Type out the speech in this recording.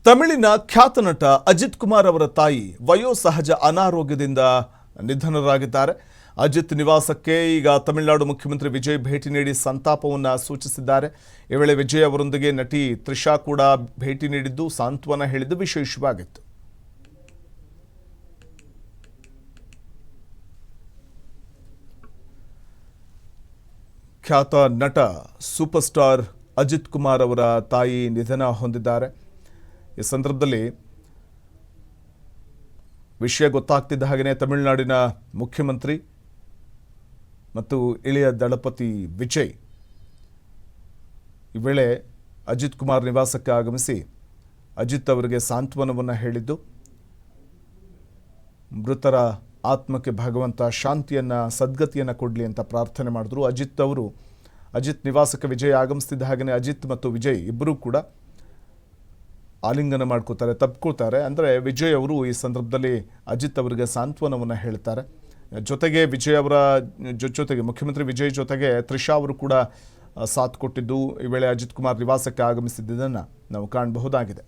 ತಮಿಳಿನ ಖ್ಯಾತ ನಟ ಅಜಿತ್ ಕುಮಾರ್ ಅವರ ತಾಯಿ ವಯೋಸಹಜ ಅನಾರೋಗ್ಯದಿಂದ ನಿಧನರಾಗಿದ್ದಾರೆ. ಅಜಿತ್ ನಿವಾಸಕ್ಕೆ ಈಗ ತಮಿಳುನಾಡು ಮುಖ್ಯಮಂತ್ರಿ ವಿಜಯ್ ಭೇಟಿ ನೀಡಿ ಸಂತಾಪವನ್ನು ಸೂಚಿಸಿದ್ದಾರೆ. ಈ ವೇಳೆ ವಿಜಯ್ ಅವರೊಂದಿಗೆ ನಟಿ ತ್ರಿಷಾ ಕೂಡ ಭೇಟಿ ನೀಡಿದ್ದು ಸಾಂತ್ವನ ಹೇಳಿದ್ದು ವಿಶೇಷವಾಗಿತ್ತು. ಖ್ಯಾತ ನಟ ಸೂಪರ್ ಸ್ಟಾರ್ ಅಜಿತ್ ಕುಮಾರ್ ಅವರ ತಾಯಿ ನಿಧನ ಹೊಂದಿದ್ದಾರೆ. ಈ ಸಂದರ್ಭದಲ್ಲಿ ವಿಷಯ ಗೊತ್ತಾಗ್ತಿದ್ದ ಹಾಗೆಯೇ ತಮಿಳುನಾಡಿನ ಮುಖ್ಯಮಂತ್ರಿ ಮತ್ತು ಇಳೆಯ ದಳಪತಿ ವಿಜಯ್ ಈ ವೇಳೆ ಅಜಿತ್ ಕುಮಾರ್ ನಿವಾಸಕ್ಕೆ ಆಗಮಿಸಿ ಅಜಿತ್ ಅವರಿಗೆ ಸಾಂತ್ವನವನ್ನು ಹೇಳಿದ್ದು, ಮೃತರ ಆತ್ಮಕ್ಕೆ ಭಗವಂತ ಶಾಂತಿಯನ್ನು ಸದ್ಗತಿಯನ್ನು ಕೊಡಲಿ ಅಂತ ಪ್ರಾರ್ಥನೆ ಮಾಡಿದ್ರು. ಅಜಿತ್ ನಿವಾಸಕ್ಕೆ ವಿಜಯ್ ಆಗಮಿಸ್ತಿದ್ದ ಹಾಗೆಯೇ ಅಜಿತ್ ಮತ್ತು ವಿಜಯ್ ಇಬ್ಬರೂ ಕೂಡ ಆಲಿಂಗನ ಮಾಡ್ಕೋತಾರೆ, ತಪ್ಕೊಳ್ತಾರೆ. ಅಂದರೆ ವಿಜಯ್ ಅವರು ಈ ಸಂದರ್ಭದಲ್ಲಿ ಅಜಿತ್ ಅವರಿಗೆ ಸಾಂತ್ವನವನ್ನು ಹೇಳ್ತಾರೆ. ಜೊತೆಗೆ ವಿಜಯ್ ಅವರ ಜೊತೆಗೆ ಮುಖ್ಯಮಂತ್ರಿ ವಿಜಯ್ ಜೊತೆಗೆ ತ್ರಿಷಾ ಅವರು ಕೂಡ ಸಾಥ್ ಕೊಟ್ಟಿದ್ದು ಈ ವೇಳೆ ಅಜಿತ್ ಕುಮಾರ್ ನಿವಾಸಕ್ಕೆ ಆಗಮಿಸಿದ್ದನ್ನು ನಾವು ಕಾಣಬಹುದಾಗಿದೆ.